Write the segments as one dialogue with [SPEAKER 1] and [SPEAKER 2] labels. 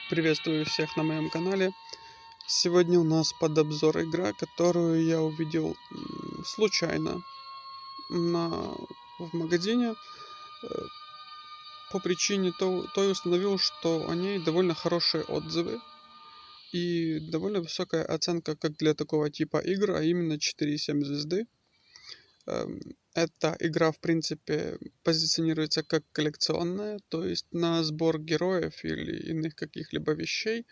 [SPEAKER 1] Приветствую всех на моем канале. Сегодня у нас под обзор игра, которую я увидел случайно в магазине. Э, По причине той установил, что о ней довольно хорошие отзывы и довольно высокая оценка как для такого типа игр, а именно 4,7 звезды. Эта игра, в принципе, позиционируется как коллекционная, то есть на сбор героев или иных каких-либо вещей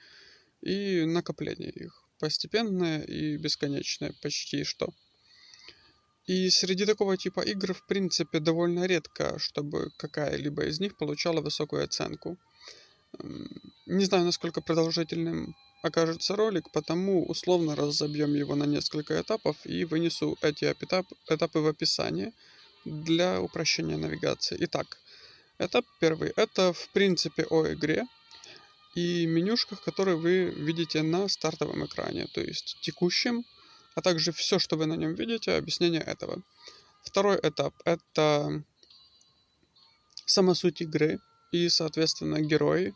[SPEAKER 1] и накопление их. Постепенное и бесконечное почти что. И среди такого типа игр, в принципе, довольно редко, чтобы какая-либо из них получала высокую оценку. Не знаю, насколько продолжительным окажется ролик, потому условно разобьем его на несколько этапов и вынесу эти этапы в описание для упрощения навигации. Итак, этап первый. Это, в принципе, о игре и менюшках, которые вы видите на стартовом экране, то есть текущем, а также все, что вы на нем видите, объяснение этого. Второй этап — это сама суть игры и, соответственно, герои,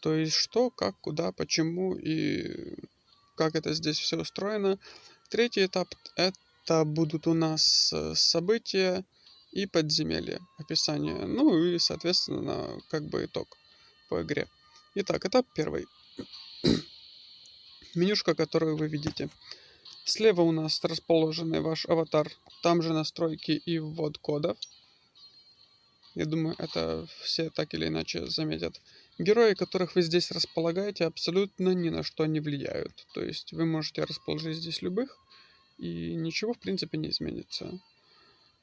[SPEAKER 1] то есть что, как, куда, почему и как это здесь все устроено. Третий этап — это будут у нас события и подземелья, описание, ну и, соответственно, как бы итог по игре. Итак, этап первый. Менюшка, которую вы видите. Слева у нас расположенный ваш аватар, там же настройки и ввод кодов. Я думаю, это все так или иначе заметят. Герои, которых вы здесь располагаете, абсолютно ни на что не влияют. То есть вы можете расположить здесь любых, и ничего в принципе не изменится.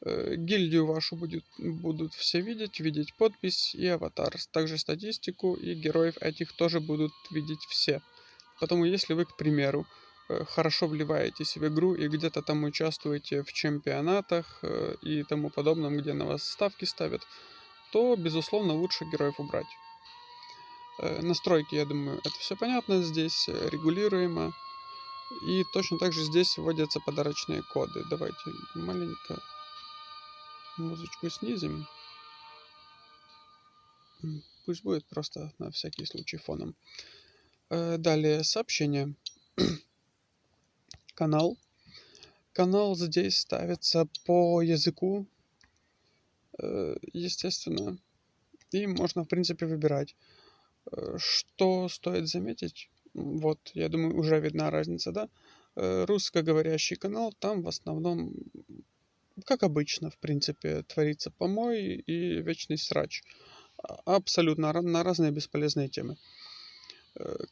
[SPEAKER 1] Гильдию вашу будут все видеть подпись и аватар. Также статистику и героев этих тоже будут видеть все. Потому если вы, к примеру, хорошо вливаетесь в игру и где-то там участвуете в чемпионатах и тому подобном, где на вас ставки ставят, то, безусловно, лучше героев убрать. Настройки, я думаю, это все понятно, здесь регулируемо. И точно так же здесь вводятся подарочные коды. Давайте маленько музычку снизим. Пусть будет просто на всякий случай фоном. Далее сообщение. Канал. Канал здесь ставится по языку, естественно, и можно, в принципе, выбирать. Что стоит заметить, вот, я думаю, уже видна разница, да? Русскоговорящий канал, там в основном, как обычно, в принципе, творится помой и вечный срач. Абсолютно на разные бесполезные темы.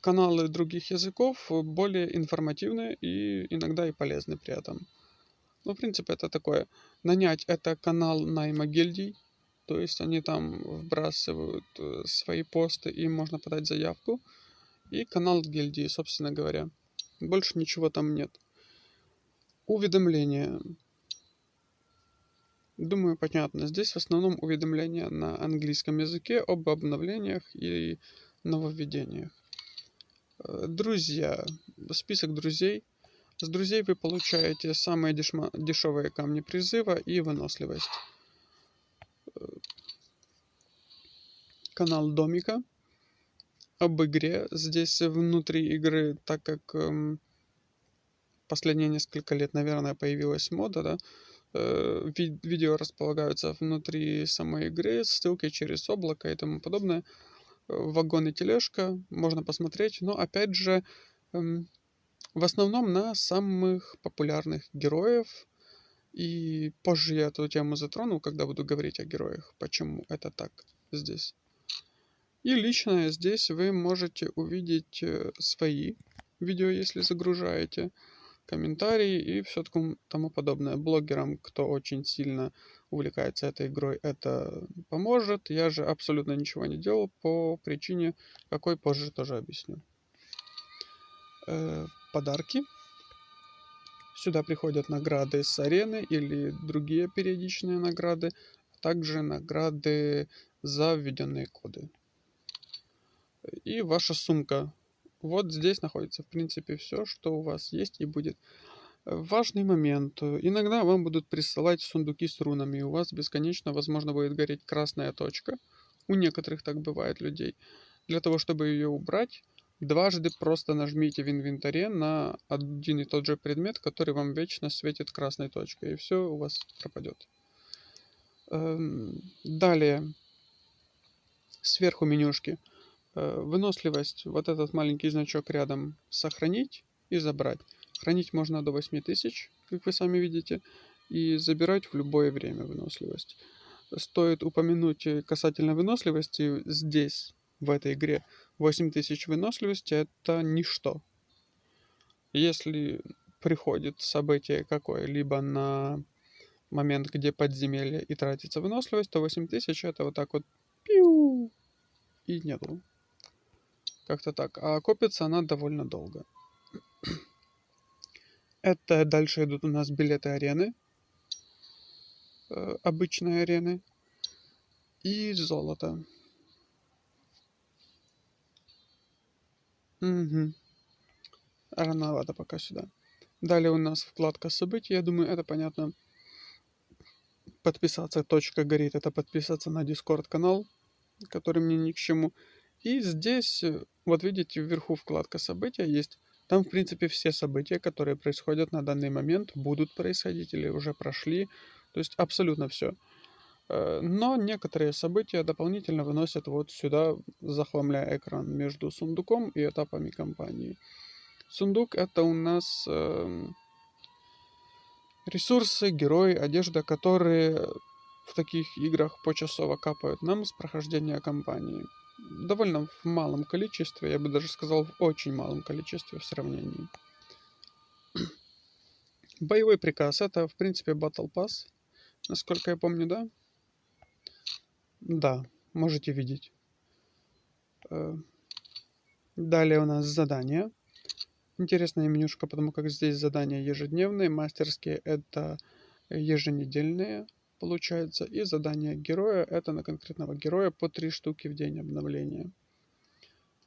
[SPEAKER 1] Каналы других языков более информативны и иногда и полезны при этом. Ну, в принципе, это такое. Нанять — это канал найма гильдий, то есть они там вбрасывают свои посты, и можно подать заявку. И канал гильдии, собственно говоря. Больше ничего там нет. Уведомления. Думаю, понятно. Здесь в основном уведомления на английском языке об обновлениях и нововведениях. Друзья. Список друзей. С друзей вы получаете самые дешевые камни призыва и выносливость. Канал домика. Об игре. Здесь внутри игры, так как последние несколько лет, наверное, появилась мода, да, видео располагаются внутри самой игры, ссылки через облако и тому подобное. Вагон и тележка, можно посмотреть, но опять же, в основном на самых популярных героев. И позже я эту тему затрону, когда буду говорить о героях, почему это так здесь. И лично здесь вы можете увидеть свои видео, если загружаете, комментарии и все тому подобное. Блогерам, кто очень сильно увлекается этой игрой, это поможет. Я же абсолютно ничего не делал по причине, какой позже тоже объясню. Подарки. Сюда приходят награды с арены или другие периодичные награды, а также награды за введенные коды. И ваша сумка. Вот здесь находится, в принципе, все, что у вас есть и будет. Важный момент. Иногда вам будут присылать сундуки с рунами, и у вас бесконечно, возможно, будет гореть красная точка. У некоторых так бывает людей. Для того, чтобы ее убрать, дважды просто нажмите в инвентаре на один и тот же предмет, который вам вечно светит красной точкой, и все у вас пропадет. Далее, сверху менюшки. Выносливость, вот этот маленький значок рядом, сохранить и забрать. Хранить можно до 8000, как вы сами видите, и забирать в любое время выносливость. Стоит упомянуть касательно выносливости, здесь, в этой игре, 8000 выносливости это ничто. Если приходит событие какое-либо на момент, где подземелье и тратится выносливость, то 8000 это вот так вот пиу, и нету. Как-то так. А копится она довольно долго. Это дальше идут у нас билеты арены. Обычные арены. И золото. Угу. Рановато пока сюда. Далее у нас вкладка событий. Я думаю, это понятно. Подписаться. Точка горит. Это подписаться на Discord канал, который мне ни к чему. И здесь, вот видите, вверху вкладка события есть. Там, в принципе, все события, которые происходят на данный момент, будут происходить или уже прошли. То есть абсолютно все. Но некоторые события дополнительно выносят вот сюда, захламляя экран между сундуком и этапами кампании. Сундук это у нас ресурсы, герои, одежда, которые в таких играх почасово капают нам с прохождения кампании. Довольно в малом количестве, я бы даже сказал в очень малом количестве в сравнении. Боевой приказ это в принципе Battle Pass, насколько я помню, да? Да, можете видеть. Далее у нас задания. Интересная менюшка, потому как здесь задания ежедневные, мастерские это еженедельные, получается, и задания героя это на конкретного героя по 3 штуки в день обновления.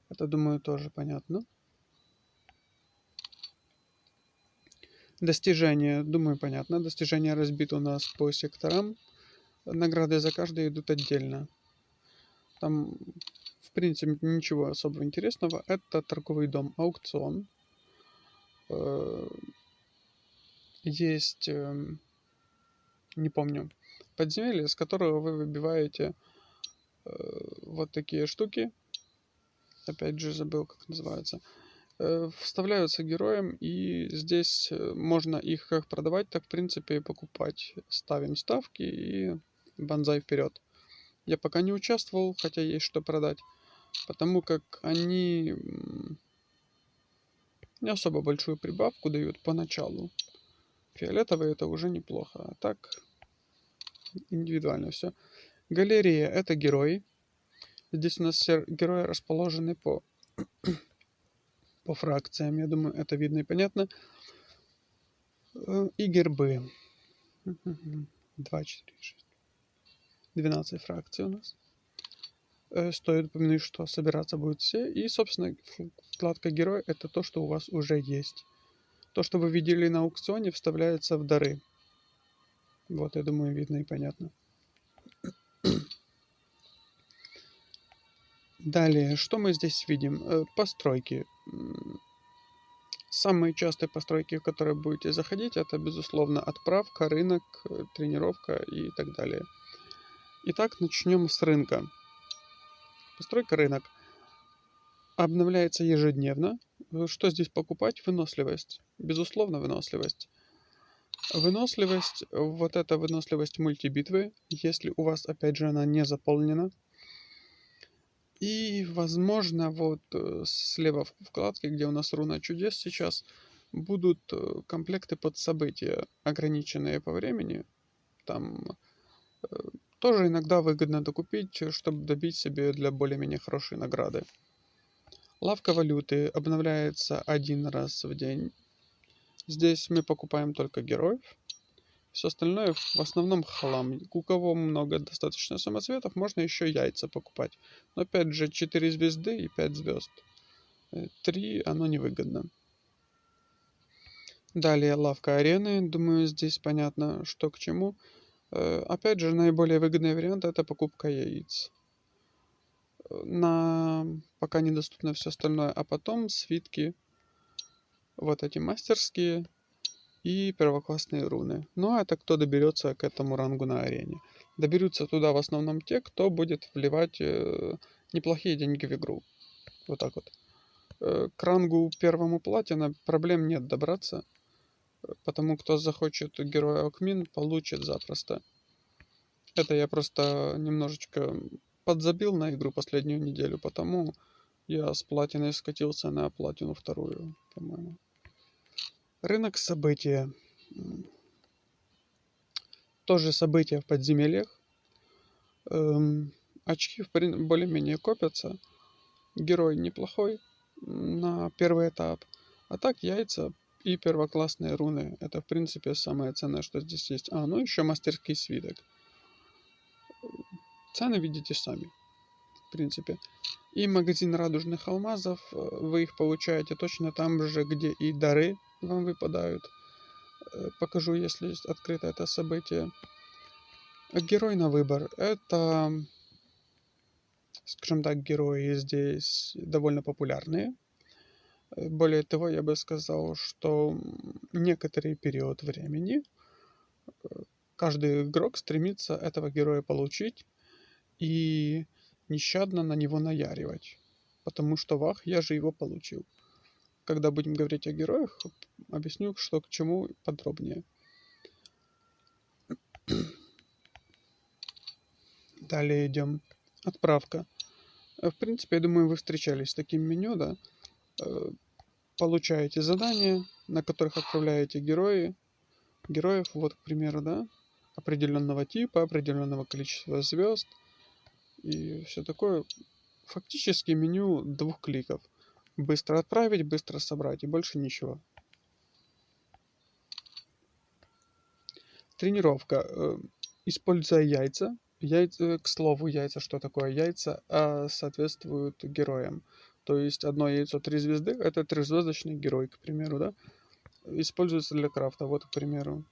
[SPEAKER 1] Это, думаю, тоже понятно. Достижения, думаю, понятно. Достижения разбиты у нас по секторам. Награды за каждый идут отдельно. Там, в принципе, ничего особо интересного. Это торговый дом, аукцион. Есть, не помню, подземелье, с которого вы выбиваете вот такие штуки. Опять же, забыл, как называется. Вставляются героям, и здесь можно их как продавать, так, в принципе, и покупать. Ставим ставки и банзай вперед. Я пока не участвовал, хотя есть что продать, потому как они не особо большую прибавку дают поначалу. Фиолетовые это уже неплохо, а так индивидуально все. Галерея это герои. Здесь у нас все герои расположены по фракциям, я думаю, это видно и понятно. И гербы. 2, 4, 6. 12 фракций у нас. Стоит упомянуть, что собираться будут все. И, собственно, вкладка герой это то, что у вас уже есть. То, что вы видели на аукционе, вставляется в дары. Вот, я думаю, видно и понятно. Далее, что мы здесь видим? Постройки. Самые частые постройки, в которые будете заходить, это, безусловно, отправка, рынок, тренировка и так далее. Итак, начнем с рынка. Постройка рынок. Обновляется ежедневно. Что здесь покупать? Выносливость. Безусловно, выносливость. Выносливость, вот эта выносливость мультибитвы, если у вас, опять же, она не заполнена. И, возможно, вот слева в вкладке, где у нас руна чудес сейчас, будут комплекты под события, ограниченные по времени. Там тоже иногда выгодно докупить, чтобы добить себе для более-менее хорошей награды. Лавка валюты обновляется один раз в день. Здесь мы покупаем только героев. Все остальное в основном хлам. У кого много достаточно самоцветов, можно еще яйца покупать. Но опять же 4 звезды и 5 звезд. 3 оно невыгодно. Далее лавка арены. Думаю, здесь понятно, что к чему. Опять же, наиболее выгодный вариант это покупка яиц. пока недоступно все остальное, а потом свитки, вот эти мастерские и первоклассные руны. Ну, а это кто доберется к этому рангу на арене. Доберутся туда в основном те, кто будет вливать неплохие деньги в игру. Вот так вот. К рангу первому платина проблем нет добраться, потому кто захочет героя Окмин, получит запросто. Это я просто немножечко подзабил на игру последнюю неделю, потому я с платиной скатился на платину вторую, по-моему. Рынок события. Тоже события в подземельях. Очки более-менее копятся. Герой неплохой на первый этап. А так яйца и первоклассные руны. Это, в принципе, самое ценное, что здесь есть. Ну еще мастерский свиток. Цены видите сами, в принципе. И магазин радужных алмазов. Вы их получаете точно там же, где и дары вам выпадают. Покажу, если открыто это событие. Герой на выбор. Это, скажем так, герои здесь довольно популярные. Более того, я бы сказал, что некоторый период времени каждый игрок стремится этого героя получить и нещадно на него наяривать. Потому что вах, я же его получил. Когда будем говорить о героях, объясню, что к чему подробнее. Далее идем. Отправка. В принципе, я думаю, вы встречались с таким меню, да? Получаете задания, на которых отправляете героев, вот, к примеру, да, определенного типа, определенного количества звезд и все такое. Фактически меню 2 кликов. Быстро отправить, быстро собрать и больше ничего. Тренировка. Используя яйца. К слову, яйца, что такое яйца, соответствуют героям. То есть одно яйцо 3 звезды, это 3-звездочный герой, к примеру, да? Используется для крафта. Вот, к примеру,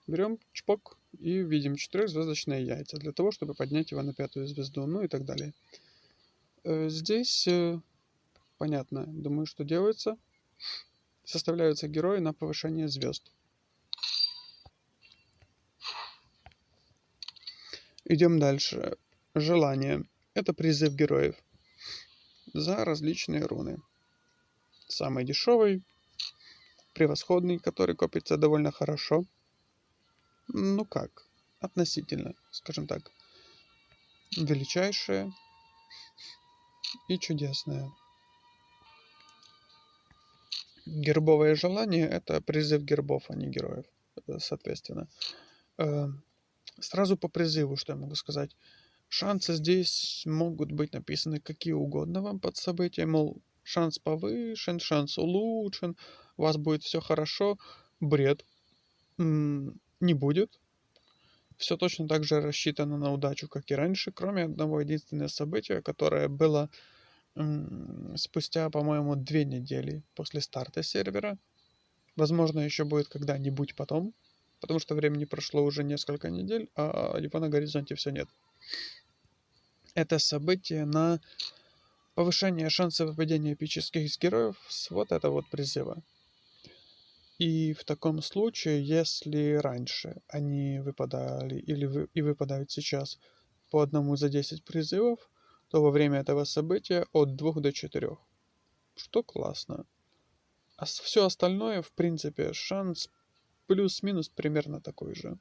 [SPEAKER 1] берем чпок и видим 4-звездочные яйца для того, чтобы поднять его на 5-ю звезду, ну и так далее. Здесь понятно, думаю, что делается. Составляются герои на повышение звезд. Идем дальше. Желание. Это призыв героев за различные руны. Самый дешевый, превосходный, который копится довольно хорошо. Ну как, относительно, скажем так. Величайшее и чудесное. Гербовое желание — это призыв гербов, а не героев, соответственно. Сразу по призыву, что я могу сказать. Шансы здесь могут быть написаны какие угодно вам под событие, мол, шанс повышен, шанс улучшен, у вас будет все хорошо. Бред. Не будет. Все точно так же рассчитано на удачу, как и раньше, кроме одного единственного события, которое было спустя, по-моему, 2 недели после старта сервера. Возможно, еще будет когда-нибудь потом, потому что времени прошло уже несколько недель, а его на горизонте все нет. Это событие на повышение шанса выпадения эпических героев с вот этого вот призыва. И в таком случае, если раньше они выпадали и выпадают сейчас по одному за 10 призывов, то во время этого события от 2 до 4. Что классно. А все остальное, в принципе, шанс плюс-минус примерно такой же.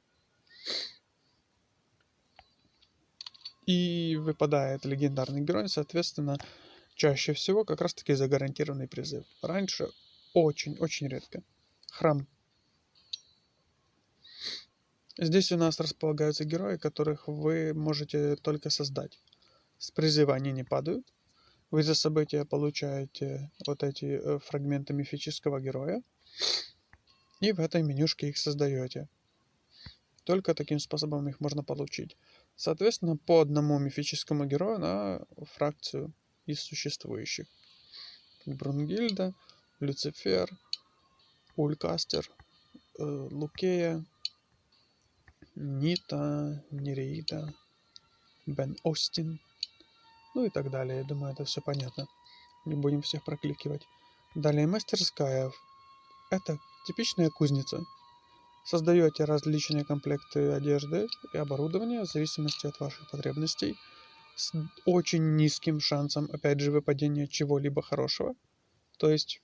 [SPEAKER 1] И выпадает легендарный герой, соответственно, чаще всего как раз таки за гарантированный призыв. Раньше очень-очень редко. Храм. Здесь у нас располагаются герои, которых вы можете только создать. С призыва они не падают. Вы за события получаете вот эти фрагменты мифического героя. И в этой менюшке их создаете. Только таким способом их можно получить. Соответственно, по одному мифическому герою на фракцию из существующих. Брунгильда, Люцифер, Улькастер, Лукея, Нита, Нереида, Бен Остин, Ну и так далее. Я думаю, это все понятно. Не будем всех прокликивать. Далее мастерская. Это типичная кузница. Создаете различные комплекты одежды и оборудования в зависимости от ваших потребностей с очень низким шансом, опять же, выпадения чего-либо хорошего. То есть,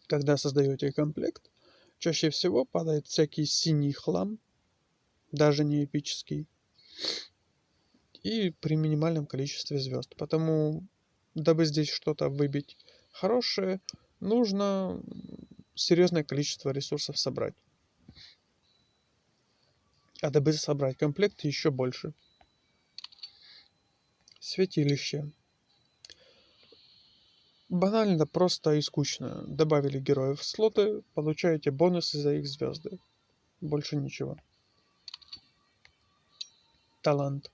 [SPEAKER 1] когда создаете комплект, чаще всего падает всякий синий хлам, даже не эпический, и при минимальном количестве звезд. Потому, дабы здесь что-то выбить хорошее, нужно серьезное количество ресурсов собрать. А дабы собрать комплект, еще больше. Святилище. Банально, просто и скучно. Добавили героев в слоты, получаете бонусы за их звезды. Больше ничего. Талант.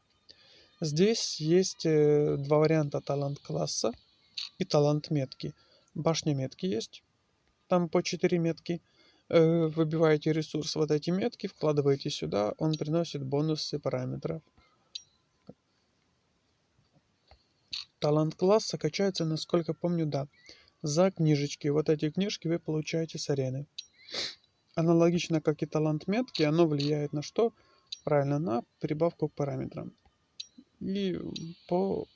[SPEAKER 1] Здесь есть два варианта талант класса и талант метки. Башня метки есть. Там по 4 метки. Выбиваете ресурс вот эти метки, вкладываете сюда, он приносит бонусы параметров. Талант класса качается, насколько помню, да. За книжечки. Вот эти книжки вы получаете с арены. Аналогично, как и талант метки, оно влияет на что? Правильно, на прибавку к параметрам. И по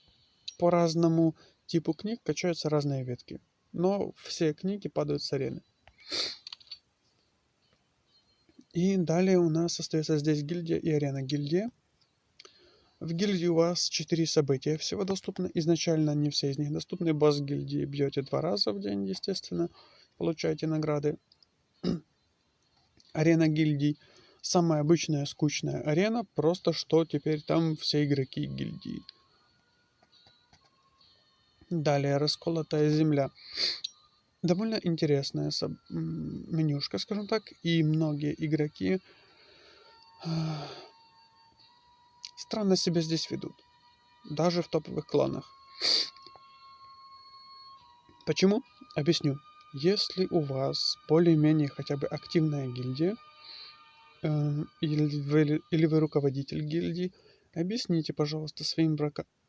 [SPEAKER 1] разному типу книг качаются разные ветки. Но все книги падают с арены. И далее у нас остается здесь гильдия и арена. Гильдия. В гильдии у вас 4 события всего доступны. Изначально не все из них доступны. Босс гильдии бьете 2 раза в день, естественно. Получаете награды. Арена гильдий. Самая обычная скучная арена. Просто что теперь там все игроки гильдии. Далее расколотая земля. Довольно интересная менюшка, скажем так. И многие игроки странно себя здесь ведут. Даже в топовых кланах. Почему? Объясню. Если у вас более-менее хотя бы активная гильдия, или вы руководитель гильдии, объясните, пожалуйста, своим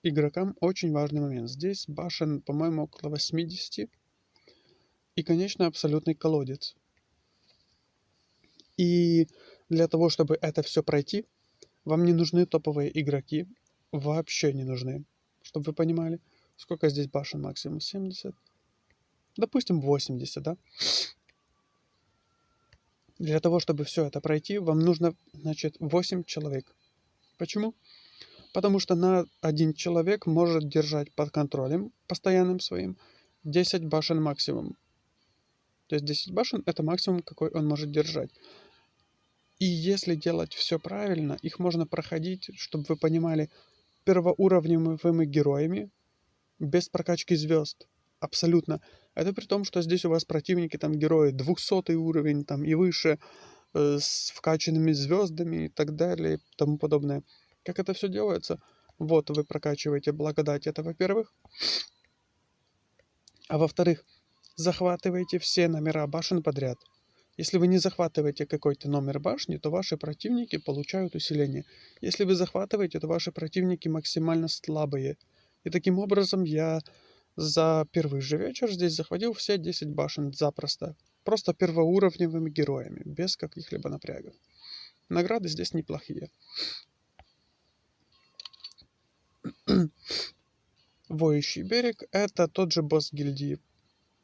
[SPEAKER 1] игрокам очень важный момент. Здесь башен, по-моему, около 80. И, конечно, абсолютный колодец. И для того, чтобы это все пройти, вам не нужны топовые игроки. Вообще не нужны. Чтобы вы понимали, сколько здесь башен максимум? 70? Допустим, 80, да? Для того, чтобы все это пройти, вам нужно, значит, 8 человек. Почему? Потому что на один человек может держать под контролем постоянным своим 10 башен максимум. То есть 10 башен это максимум, какой он может держать. И если делать все правильно, их можно проходить, чтобы вы понимали, первоуровневыми героями без прокачки звезд. Абсолютно. Это при том, что здесь у вас противники, там герои 200 уровень там, и выше, с вкачанными звездами и так далее и тому подобное. Как это все делается? Вот вы прокачиваете благодать, это во-первых. А во-вторых, захватываете все номера башен подряд. Если вы не захватываете какой-то номер башни, то ваши противники получают усиление. Если вы захватываете, то ваши противники максимально слабые. И таким образом я за первый же вечер здесь захватил все 10 башен запросто. Просто первоуровневыми героями, без каких-либо напрягов. Награды здесь неплохие. Воющий берег — это тот же босс гильдии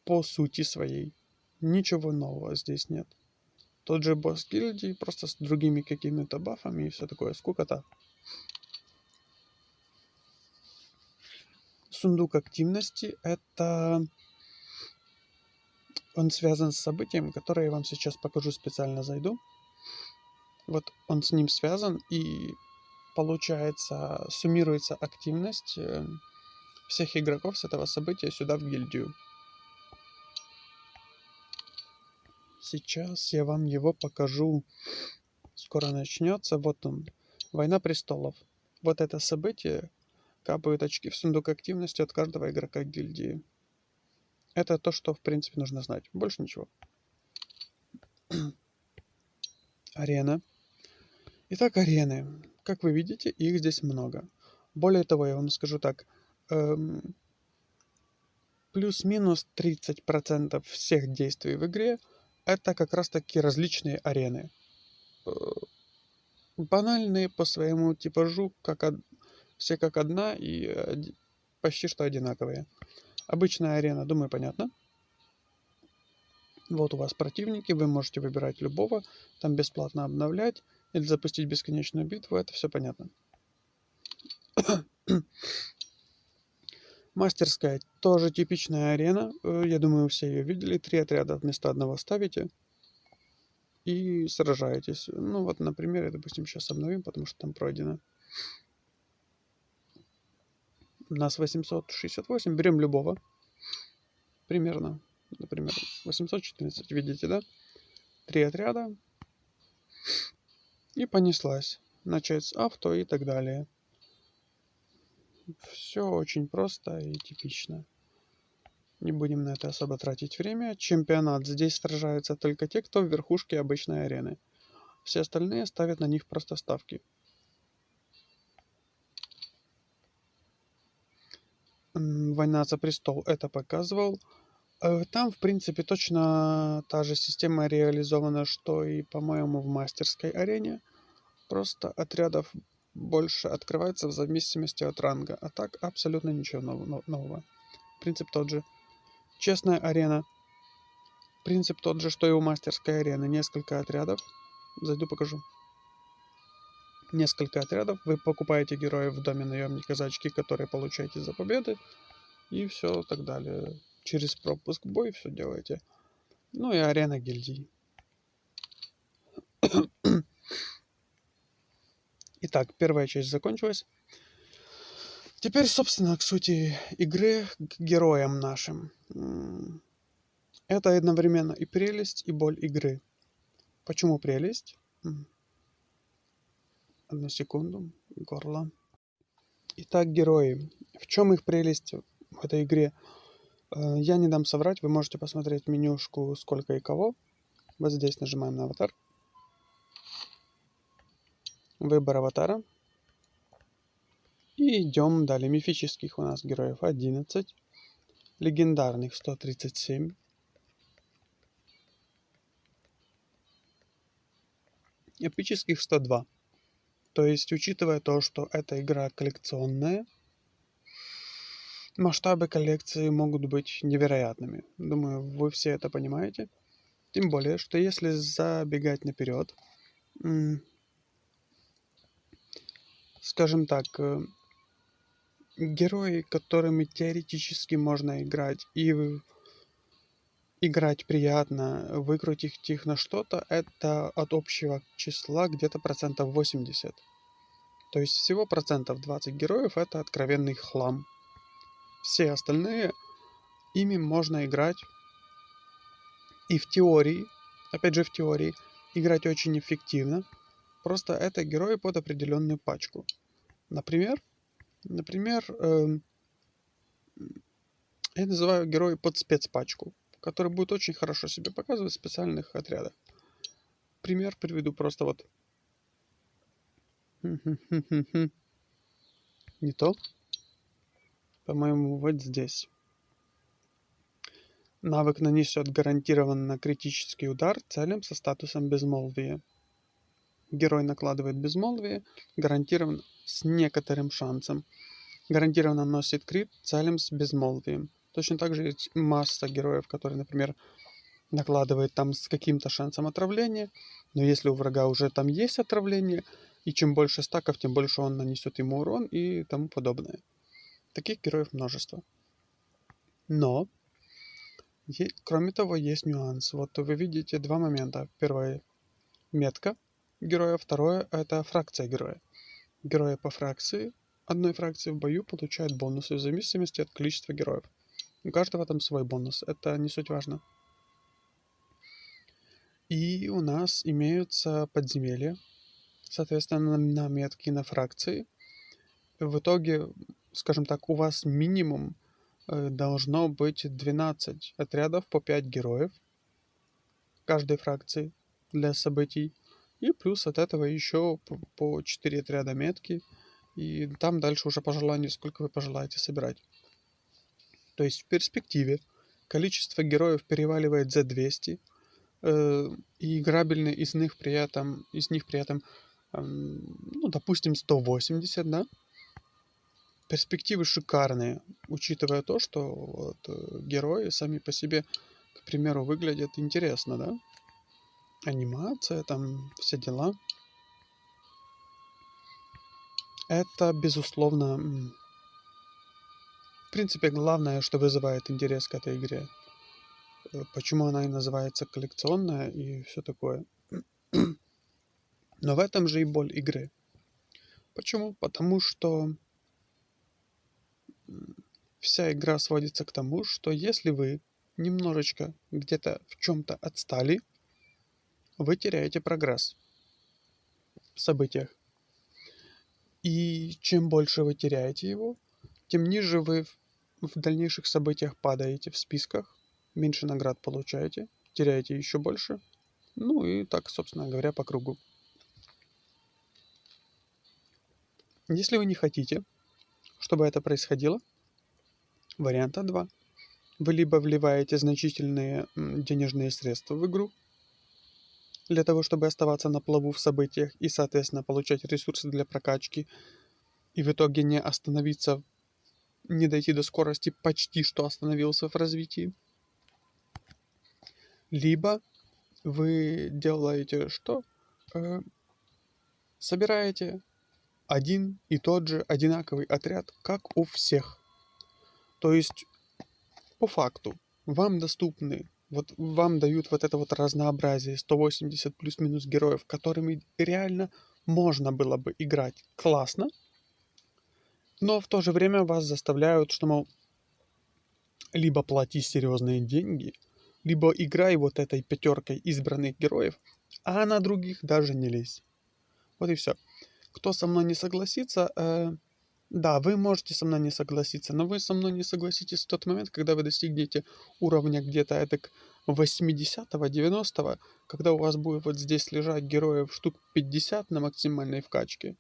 [SPEAKER 1] по сути своей. Ничего нового здесь нет. Тот же босс гильдии, просто с другими какими-то бафами и все такое. Скукота. Сундук активности — это... Он связан с событием, которое я вам сейчас покажу, специально зайду. Вот он с ним связан, и получается, суммируется активность всех игроков с этого события сюда в гильдию. Сейчас я вам его покажу. Скоро начнется. Вот он. Война престолов. Вот это событие. Капают очки в сундук активности от каждого игрока гильдии. Это то, что в принципе нужно знать. Больше ничего. Арена. Итак, арены. Как вы видите, их здесь много. Более того, я вам скажу так, плюс-минус 30% всех действий в игре это как раз таки различные арены. Банальные по своему типажу, все как одна и почти что одинаковые. Обычная арена, думаю, понятно. Вот у вас противники, вы можете выбирать любого, там бесплатно обновлять или запустить бесконечную битву, это все понятно. Мастерская тоже типичная арена, я думаю, все ее видели, 3 отряда вместо одного ставите и сражаетесь. Ну вот, например, допустим, сейчас обновим, потому что там пройдено. У нас 868, берем любого, примерно, например, 814, видите, да? 3 отряда, и понеслась. Начать с авто и так далее. Все очень просто и типично. Не будем на это особо тратить время. Чемпионат. Здесь сражаются только те, кто в верхушке обычной арены. Все остальные ставят на них просто ставки. Война за престол это показывал. Там, в принципе, точно та же система реализована, что и, по-моему, в мастерской арене. Просто отрядов больше открывается в зависимости от ранга. А так абсолютно ничего нового. Принцип тот же. Честная арена. Принцип тот же, что и у мастерской арены. Несколько отрядов. Зайду покажу. Несколько отрядов. Вы покупаете героев в доме наемника за очки, которые получаете за победы. И все так далее. Через пропуск в бой все делаете. Ну и арена гильдий. Итак, первая часть закончилась. Теперь, собственно, к сути игры, к героям нашим. Это одновременно и прелесть, и боль игры. Почему прелесть? Одну секунду. Горло. Итак, герои. В чем их прелесть в этой игре? Я не дам соврать, вы можете посмотреть менюшку сколько и кого. Вот здесь нажимаем на аватар. Выбор аватара. И идем далее. Мифических у нас героев 11. Легендарных 137. Эпических 102. То есть, учитывая то, что эта игра коллекционная, масштабы коллекции могут быть невероятными. Думаю, вы все это понимаете. Тем более, что если забегать наперед, скажем так, герои, которыми теоретически можно играть и играть приятно, выкрутить их на что-то, это от общего числа где-то 80%. То есть всего 20% героев это откровенный хлам. Все остальные, ими можно играть и в теории, опять же в теории, играть очень эффективно. Просто это герои под определенную пачку. Например, я называю герои под спецпачку, который будет очень хорошо себя показывать в специальных отрядах. Пример приведу просто вот. Не то. По-моему, вот здесь. Навык нанесет гарантированно критический удар целям со статусом безмолвия. Герой накладывает безмолвие, гарантированно с некоторым шансом. Гарантированно наносит крит целям с безмолвием. Точно так же есть масса героев, которые, например, накладывает там с каким-то шансом отравления, но если у врага уже там есть отравление, и чем больше стаков, тем больше он нанесет ему урон и тому подобное. Таких героев множество. Но, кроме того, есть нюанс. Вот вы видите два момента. Первое — метка героя, второе — это фракция героя. Герои по фракции, одной фракции в бою получают бонусы в зависимости от количества героев. У каждого там свой бонус, это не суть важно. И у нас имеются подземелья, соответственно, на метки на фракции. В итоге, скажем так, у вас минимум должно быть 12 отрядов по 5 героев каждой фракции для событий. И плюс от этого еще по 4 отряда метки И там дальше уже по желанию, сколько вы пожелаете собирать. То есть в перспективе количество героев переваливает за 200, и играбельные из них при этом, ну, допустим, 180, да? Перспективы шикарные, учитывая то, что вот, герои сами по себе, к примеру, выглядят интересно, да? Анимация, там, все дела. Это, безусловно, в принципе, главное, что вызывает интерес к этой игре. Почему она и называется коллекционная и все такое. Но в этом же и боль игры. Почему? Потому что вся игра сводится к тому, что если вы немножечко где-то в чем-то отстали, вы теряете прогресс в событиях. И чем больше вы теряете его, тем ниже вы в дальнейших событиях падаете в списках, меньше наград получаете, теряете еще больше. Ну и так, собственно говоря, по кругу. Если вы не хотите, чтобы это происходило, варианта 2. Вы либо вливаете значительные денежные средства в игру, для того, чтобы оставаться на плаву в событиях и, соответственно, получать ресурсы для прокачки, и в итоге не остановиться, не дойти до скорости почти что остановился в развитии. Либо вы делаете что? Собираете один и тот же одинаковый отряд, как у всех. То есть, по факту, вам доступны, вот вам дают вот это вот разнообразие, 180 плюс-минус героев, которыми реально можно было бы играть классно, но в то же время вас заставляют, что, мол, либо плати серьезные деньги, либо играй вот этой пятеркой избранных героев, а на других даже не лезь. Вот и все. Кто со мной не согласится, да, вы можете со мной не согласиться, но вы со мной не согласитесь в тот момент, когда вы достигнете уровня где-то этак 80-го, 90-го, когда у вас будет вот здесь лежать героев штук 50 на максимальной вкачке.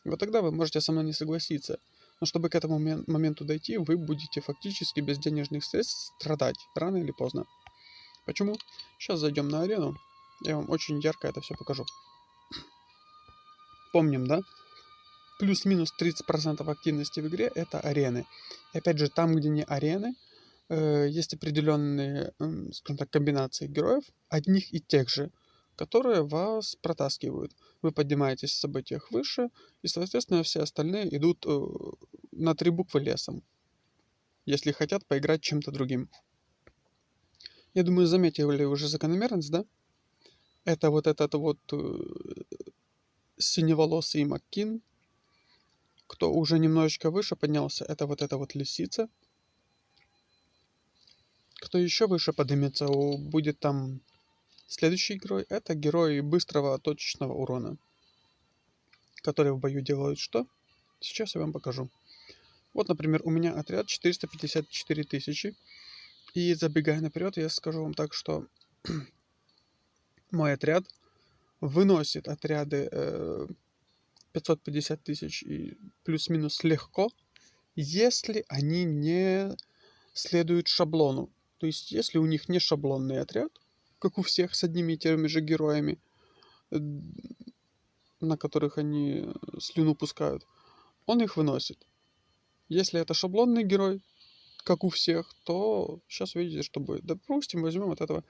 [SPEAKER 1] Вот тогда вы можете со мной не согласиться. Но чтобы к этому моменту дойти, вы будете фактически без денежных средств страдать, рано или поздно. Почему? Сейчас зайдем на арену, я вам очень ярко это все покажу. Помним, да? Плюс-минус 30% активности в игре это арены. И опять же, там, где не арены, есть определенные, скажем так, комбинации героев, одних и тех же, которые вас протаскивают. Вы поднимаетесь в событиях выше, и, соответственно, все остальные идут на 3 буквы лесом, если хотят поиграть чем-то другим. Я думаю, заметили уже закономерность, да? Это вот этот вот синеволосый Маккин. Кто уже немножечко выше поднялся, это вот эта вот лисица. Кто еще выше поднимется, будет там следующий герой. Это герой быстрого точечного урона, которые в бою делают что? Сейчас я вам покажу. Вот, например, у меня отряд 454 тысячи. И забегая наперед, я скажу вам так, что мой отряд выносит отряды 550 тысяч и плюс-минус легко, если они не следуют шаблону. То есть, если у них не шаблонный отряд, как у всех с одними и теми же героями, на которых они слюну пускают, он их выносит. Если это шаблонный герой, как у всех, то сейчас увидите, что будет. Допустим, возьмем вот этого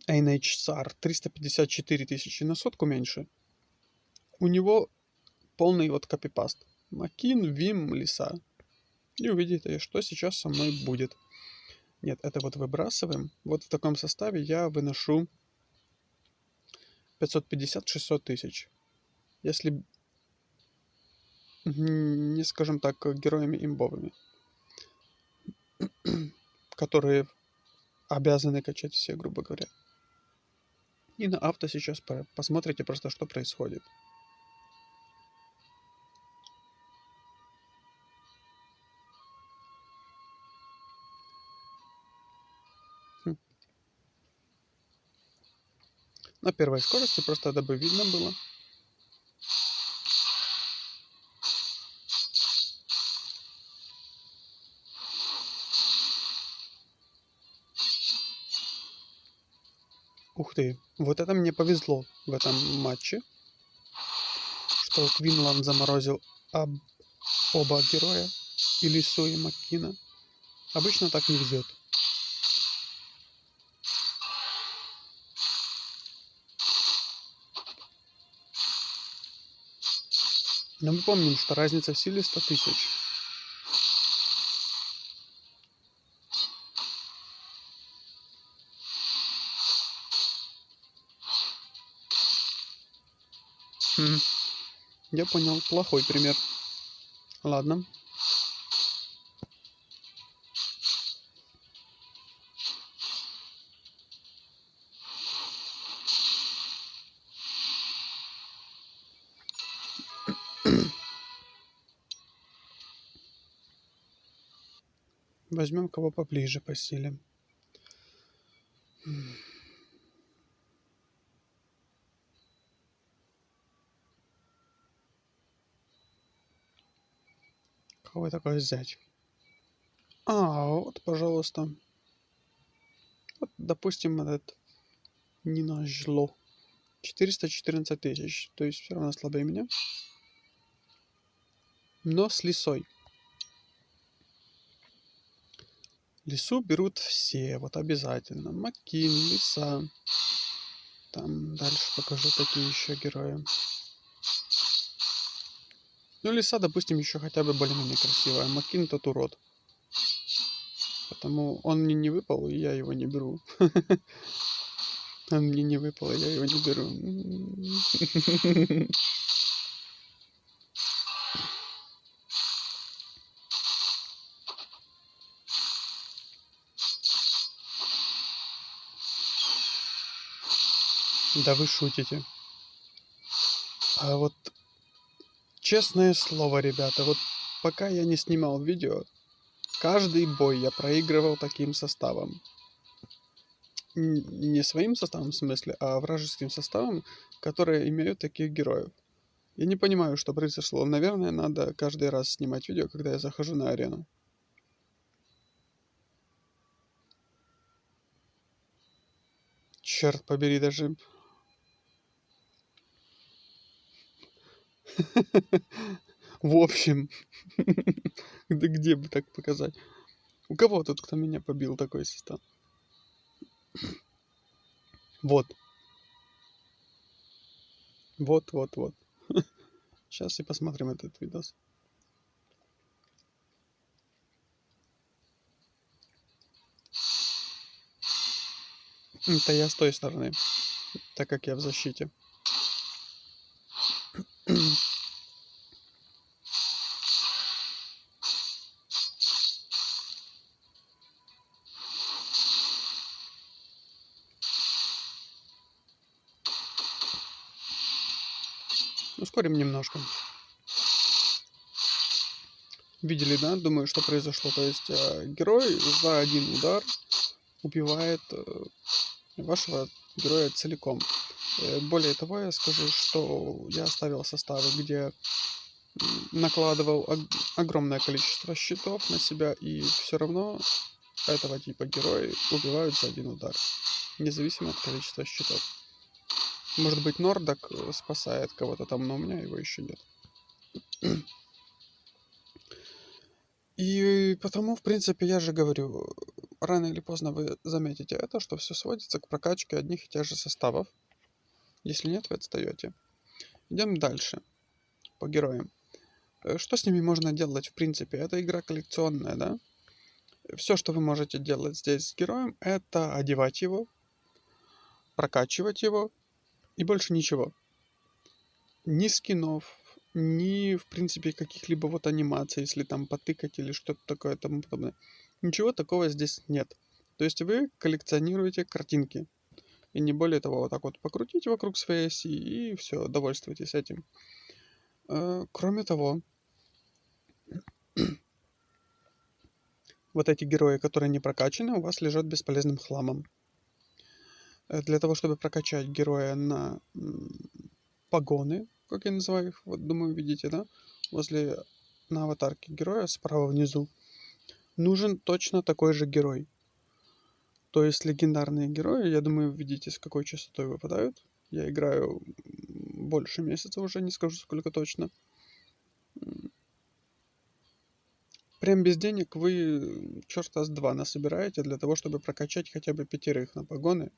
[SPEAKER 1] NHSR 354 тысячи, на сотку меньше. У него полный вот копипаст. Макин, Вим, Лиса. И увидите, что сейчас со мной будет. Нет, это вот выбрасываем. Вот в таком составе я выношу 550-600 тысяч. Если не, скажем так, героями имбовыми, которые обязаны качать все, грубо говоря. И на авто сейчас посмотрите просто, что происходит. На первой скорости, просто дабы видно было. Ух ты, вот это мне повезло в этом матче, что Квинланд заморозил оба героя, и Лису, и Маккина. Обычно так не везет. Но мы помним, что разница в силе 100 тысяч. Я понял, плохой пример. Ладно. Возьмем кого поближе по силе. Кого такое взять? Вот, пожалуйста. Вот, допустим, этот Нина Жло. 414 тысяч. То есть все равно слабее меня. Но с Лисой. Лису берут все. Вот обязательно. Маккин, Лиса. Там дальше покажу, какие еще герои. Ну, Лиса, допустим, еще хотя бы более-менее красивая. Маккин тот урод. Потому он мне не выпал, и я его не беру. Он мне не выпал, и я его не беру. Да вы шутите. А вот честное слово, ребята, вот пока я не снимал видео, каждый бой я проигрывал таким составом. Не своим составом в смысле, а вражеским составом, которые имеют таких героев. Я не понимаю, что произошло. Наверное, надо каждый раз снимать видео, когда я захожу на арену. Черт побери, даже... В общем, да где бы так показать? У кого тут, кто меня побил, такой состав? Вот. Вот. Сейчас и посмотрим этот видос. Это я с той стороны, так как я в защите. Ускорим немножко. Видели, да? Думаю, что произошло. То есть герой за один удар убивает вашего героя целиком. Более того, я скажу, что я оставил составы, где накладывал огромное количество щитов на себя, и все равно этого типа герои убивают за один удар, независимо от количества щитов. Может быть, Нордак спасает кого-то там, но у меня его еще нет. И потому, в принципе, я же говорю, рано или поздно вы заметите это, что все сводится к прокачке одних и тех же составов. Если нет, вы отстаете. Идем дальше по героям. Что с ними можно делать, в принципе? Это игра коллекционная, да? Все, что вы можете делать здесь с героем, это одевать его, прокачивать его, и больше ничего. Ни скинов, ни, в принципе, каких-либо вот анимаций, если там потыкать или что-то такое тому подобное. Ничего такого здесь нет. То есть вы коллекционируете картинки. И не более того, вот так вот покрутить вокруг своей оси, и все, довольствуйтесь этим. Кроме того, вот эти герои, которые не прокачаны, у вас лежат бесполезным хламом. Для того, чтобы прокачать героя на погоны, как я называю их, вот думаю, видите, да, на аватарке героя справа внизу, нужен точно такой же герой. То есть легендарные герои, я думаю, вы видите, с какой частотой выпадают. Я играю больше месяца уже, не скажу сколько точно. Прям без денег вы черта с два насобираете для того, чтобы прокачать хотя бы 5 на погоны.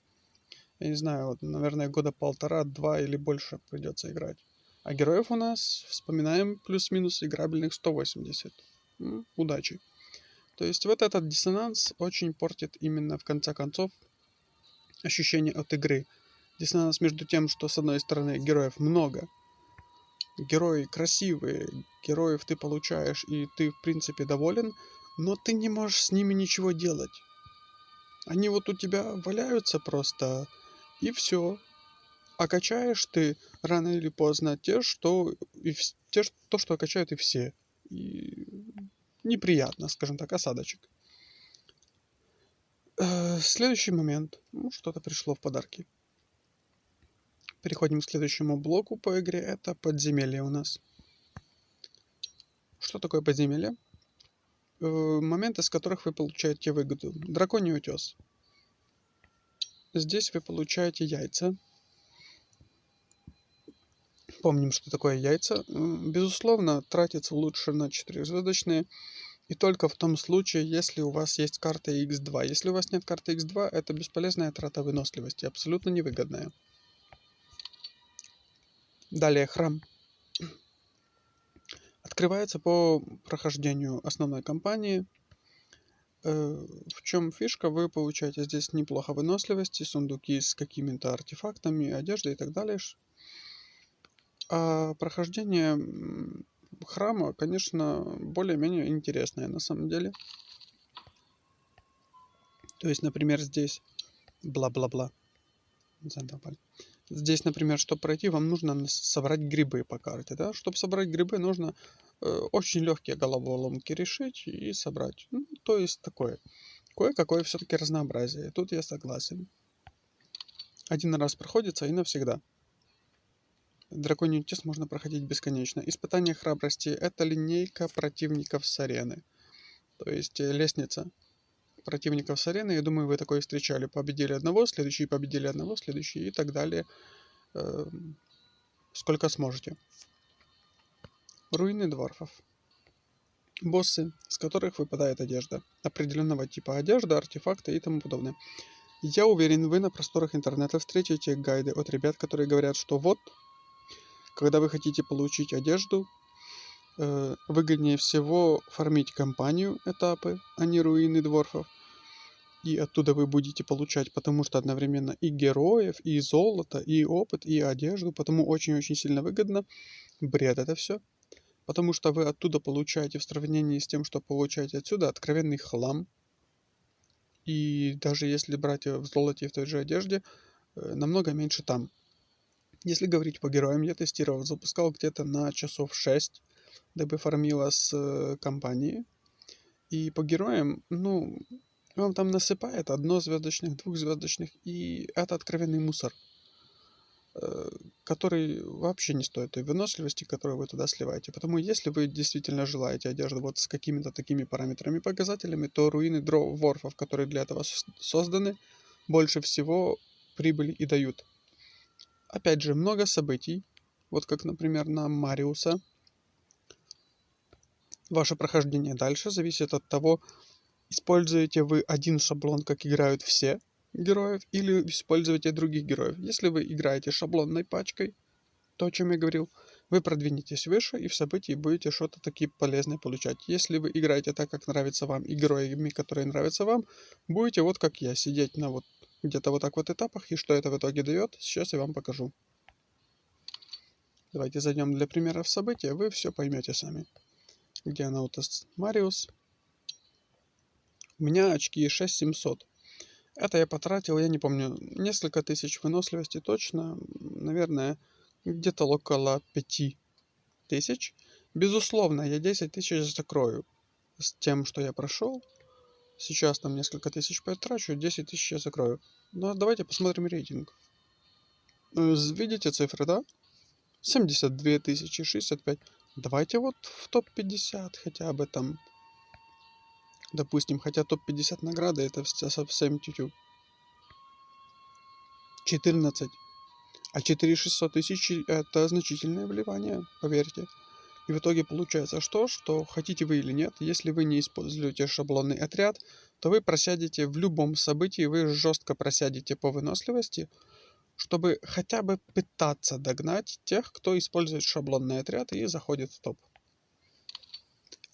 [SPEAKER 1] Я не знаю, вот, наверное, года 1,5-2 или больше придется играть. А героев у нас, вспоминаем, плюс-минус играбельных 180. Удачи. То есть вот этот диссонанс очень портит именно в конце концов ощущение от игры. Диссонанс между тем, что с одной стороны героев много, герои красивые, героев ты получаешь и ты в принципе доволен, но ты не можешь с ними ничего делать. Они вот у тебя валяются просто, и все. А качаешь ты рано или поздно то, что качают и все. И неприятно, скажем так, осадочек. Следующий момент. Что-то пришло в подарки. Переходим к следующему блоку по игре. Это подземелье у нас. Что такое подземелье? Моменты, с которых вы получаете выгоду. Драконий утес. Здесь вы получаете яйца. Помним, что такое яйца. Безусловно, тратиться лучше на 4-звездочные. И только в том случае, если у вас есть карта X2. Если у вас нет карты X2, это бесполезная трата выносливости, абсолютно невыгодная. Далее храм. Открывается по прохождению основной кампании. В чем фишка? Вы получаете здесь неплохо выносливости, сундуки с какими-то артефактами, одеждой и так далее. А прохождение храма, конечно, более-менее интересное на самом деле. То есть, например, здесь бла-бла-бла. Здесь, например, чтобы пройти, вам нужно собрать грибы по карте, да? Чтобы собрать грибы, нужно очень легкие головоломки решить и собрать. То есть такое. Кое-какое все-таки разнообразие. Тут я согласен. Один раз проходится и навсегда. Драконий утес можно проходить бесконечно. Испытание храбрости — это линейка противников с арены. То есть лестница противников с арены. Я думаю, вы такое встречали. Победили одного, следующий победили одного, следующий и так далее. Сколько сможете. Руины дворфов. Боссы, с которых выпадает одежда. Определенного типа одежда, артефакты и тому подобное. Я уверен, вы на просторах интернета встретите гайды от ребят, которые говорят, что вот, когда вы хотите получить одежду, выгоднее всего фармить кампанию, этапы, а не руины дворфов. И оттуда вы будете получать, потому что одновременно и героев, и золото, и опыт, и одежду, потому очень-очень сильно выгодно. Бред это все. Потому что вы оттуда получаете в сравнении с тем, что получаете отсюда, откровенный хлам. И даже если брать в золоте и в той же одежде, намного меньше там. Если говорить по героям, я тестировал, запускал где-то на часов 6, дабы фармила с компании. И по героям, вам там насыпает 1-звездочных, 2-звездочных, и это откровенный мусор, который вообще не стоит той выносливости, которую вы туда сливаете. Потому если вы действительно желаете одежду вот с какими-то такими параметрами, показателями, то руины дворфов, которые для этого созданы, больше всего прибыли и дают. Опять же, много событий, вот как, например, на Мариуса. Ваше прохождение дальше зависит от того, используете вы один шаблон, как играют все героев, или используете других героев. Если вы играете шаблонной пачкой, то, о чем я говорил, вы продвинетесь выше и в событии будете что-то такие полезное получать. Если вы играете так, как нравится вам, и героями, которые нравятся вам, будете вот как я, сидеть на вот где-то вот так вот этапах, и что это в итоге дает, сейчас я вам покажу. Давайте зайдем для примера в события, вы все поймете сами. Где Наутас Мариус? У меня очки 6700. Это я потратил, я не помню, несколько тысяч выносливости точно. Наверное, где-то около 5000. Безусловно, я 10 тысяч закрою с тем, что я прошел. Сейчас там несколько тысяч потрачу, 10 тысяч я закрою. Но давайте посмотрим рейтинг. Видите цифры, да? 72 тысячи, 65. Давайте вот в топ-50 хотя бы там. Допустим, хотя топ-50 награды это совсем тютю. 14. А 4600 тысяч это значительное вливание, поверьте. И в итоге получается что? Что хотите вы или нет, если вы не используете шаблонный отряд, то вы просядете в любом событии, вы жестко просядете по выносливости, чтобы хотя бы пытаться догнать тех, кто использует шаблонный отряд и заходит в топ.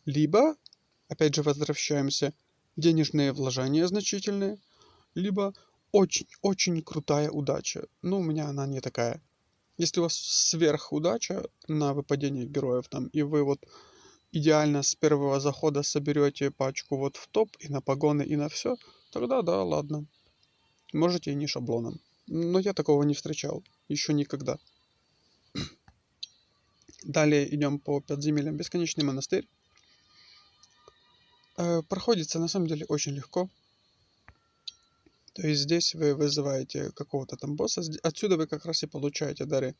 [SPEAKER 1] Либо, опять же возвращаемся, денежные вложения значительные, либо очень-очень крутая удача. Ну, у меня она не такая. Если у вас сверхудача на выпадение героев там, и вы вот идеально с первого захода соберете пачку вот в топ и на погоны, и на все, тогда да, ладно. Можете и не шаблоном. Но я такого не встречал. Еще никогда. Далее идем по подземельям. Бесконечный монастырь. Проходится на самом деле очень легко. То есть здесь вы вызываете какого-то там босса. Отсюда вы как раз и получаете дары.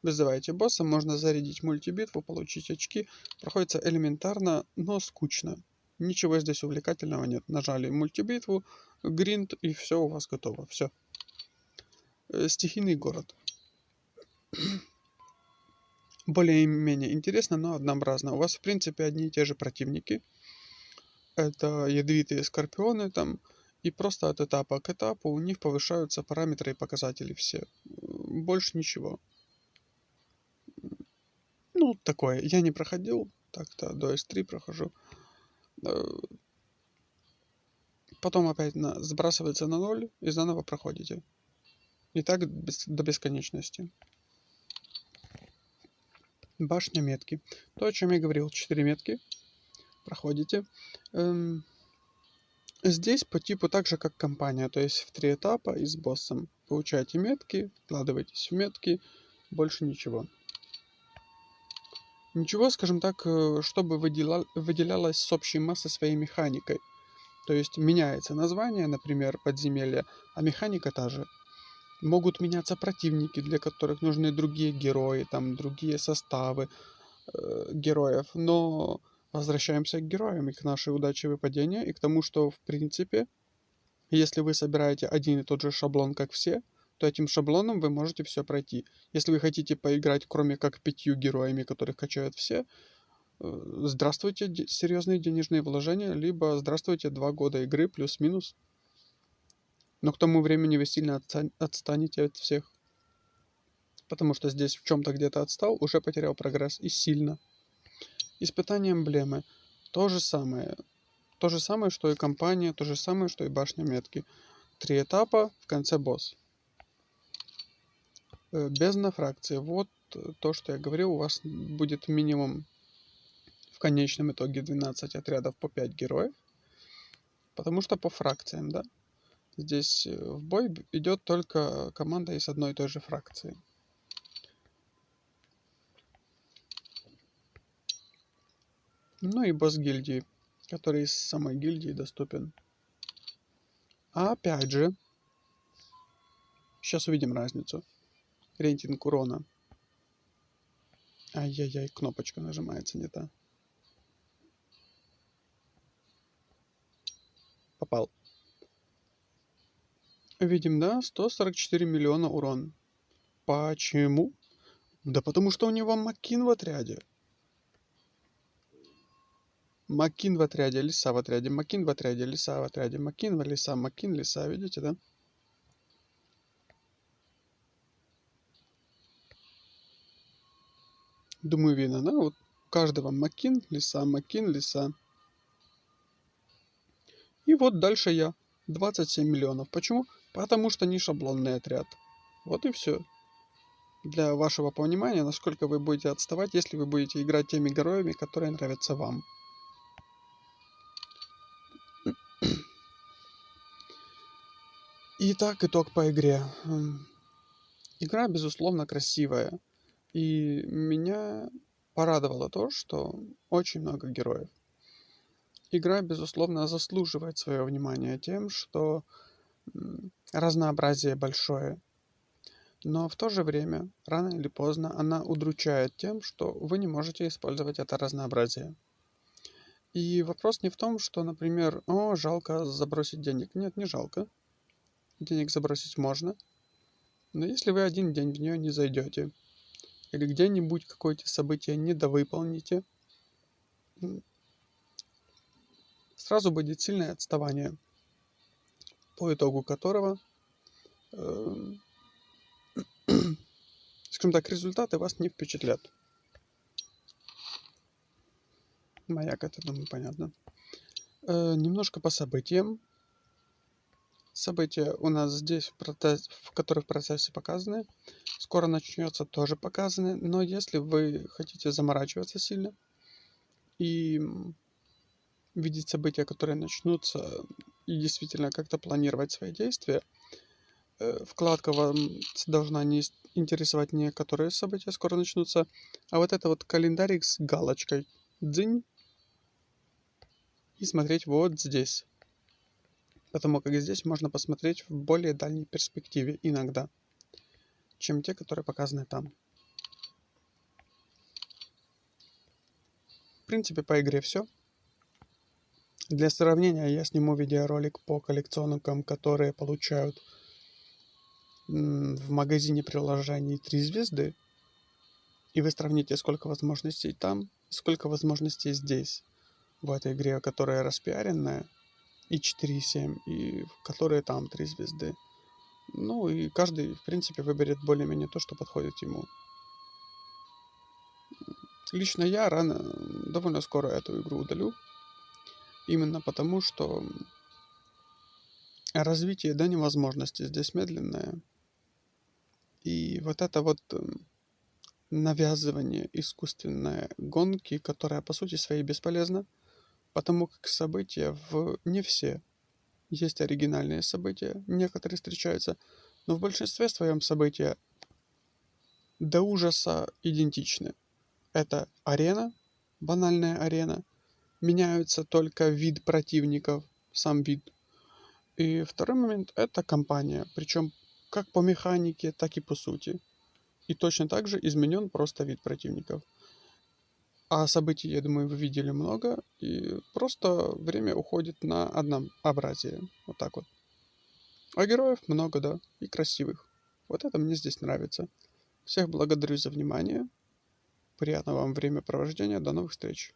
[SPEAKER 1] Вызываете босса, можно зарядить мультибитву, получить очки. Проходится элементарно, но скучно. Ничего здесь увлекательного нет. Нажали мультибитву, гринд, и все у вас готово. Все. Стихийный город. Более-менее интересно, но однообразно. У вас, в принципе, одни и те же противники. Это ядовитые скорпионы там. И просто от этапа к этапу у них повышаются параметры и показатели все. Больше ничего. Ну, такое. Я не проходил. Так-то до S3 прохожу. Потом опять сбрасывается на 0 и заново проходите. И так до бесконечности. Башня метки. То, о чем я говорил. 4 метки. Проходите. Здесь по типу так же, как компания. То есть в 3 этапа и с боссом. Получаете метки, вкладываетесь в метки. Больше ничего. Ничего, скажем так, чтобы выделялось с общей массы своей механикой. То есть меняется название, например, подземелья, а механика та же. Могут меняться противники, для которых нужны другие герои, там другие составы героев. Но возвращаемся к героям и к нашей удаче выпадения, и к тому, что в принципе, если вы собираете один и тот же шаблон, как все, то этим шаблоном вы можете все пройти. Если вы хотите поиграть, кроме как 5 героями, которых качают все, здравствуйте, серьезные денежные вложения, либо здравствуйте, 2 года игры плюс-минус. Но к тому времени вы сильно отстанете от всех. Потому что здесь в чем-то где-то отстал, уже потерял прогресс и сильно. Испытание эмблемы. То же самое. То же самое, что и компания, то же самое, что и башня метки. 3 этапа, в конце босс. Бездна фракции. Вот то, что я говорил, у вас будет минимум в конечном итоге 12 отрядов по 5 героев. Потому что по фракциям, да? Здесь в бой идет только команда из одной и той же фракции. Ну и босс гильдии, который из самой гильдии доступен. А опять же, сейчас увидим разницу. Рейтинг урона. Ай-яй-яй, кнопочка нажимается не та. Попал. Видим, да, 144 миллиона урон. Почему? Да потому что у него Макин в отряде. Макин в отряде, лиса в отряде, Макин в отряде, лиса в отряде, Макин, лиса, Макин, лиса, видите, да? Думаю, видно, да? Вот у каждого Макин, лиса. И вот дальше я. 27 миллионов. Почему? Потому что не шаблонный отряд. Вот и все. Для вашего понимания, насколько вы будете отставать, если вы будете играть теми героями, которые нравятся вам. Итак, итог по игре. Игра, безусловно, красивая. И меня порадовало то, что очень много героев. Игра, безусловно, заслуживает свое внимание тем, что разнообразие большое. Но в то же время, рано или поздно, она удручает тем, что вы не можете использовать это разнообразие. И вопрос не в том, что, например, жалко забросить денег. Нет, не жалко. Денег забросить можно. Но если вы один день в нее не зайдете, или где-нибудь какое-то событие недовыполните, сразу будет сильное отставание, по итогу которого, скажем так, результаты вас не впечатлят. Маяк, это, думаю, понятно. Немножко по событиям. События у нас здесь, которые в процессе показаны. Скоро начнется, тоже показаны. Но если вы хотите заморачиваться сильно и видеть события, которые начнутся, и действительно как-то планировать свои действия, вкладка вам должна не интересовать не которые события скоро начнутся, а вот это вот календарик с галочкой. Дзынь. И смотреть вот здесь. Потому как здесь можно посмотреть в более дальней перспективе иногда, чем те, которые показаны там. В принципе, по игре все. Для сравнения я сниму видеоролик по коллекционникам, которые получают в магазине приложений 3 звезды. И вы сравните, сколько возможностей там, сколько возможностей здесь, в этой игре, которая распиаренная, и 4,7, и в которой там 3 звезды. Ну и каждый, в принципе, выберет более-менее то, что подходит ему. Лично я довольно скоро эту игру удалю. Именно потому, что развитие до невозможности здесь медленное. И вот это вот навязывание искусственной гонки, которая по сути своей бесполезна, потому как события не все. Есть оригинальные события, некоторые встречаются, но в большинстве своем события до ужаса идентичны. Это арена, банальная арена, меняются только вид противников, сам вид. И второй момент — это кампания, причем как по механике, так и по сути. И точно так же изменен просто вид противников. А событий, я думаю, вы видели много, и просто время уходит на однообразие. Вот так вот. А героев много, да, и красивых. Вот это мне здесь нравится. Всех благодарю за внимание. Приятного вам времяпровождения. До новых встреч.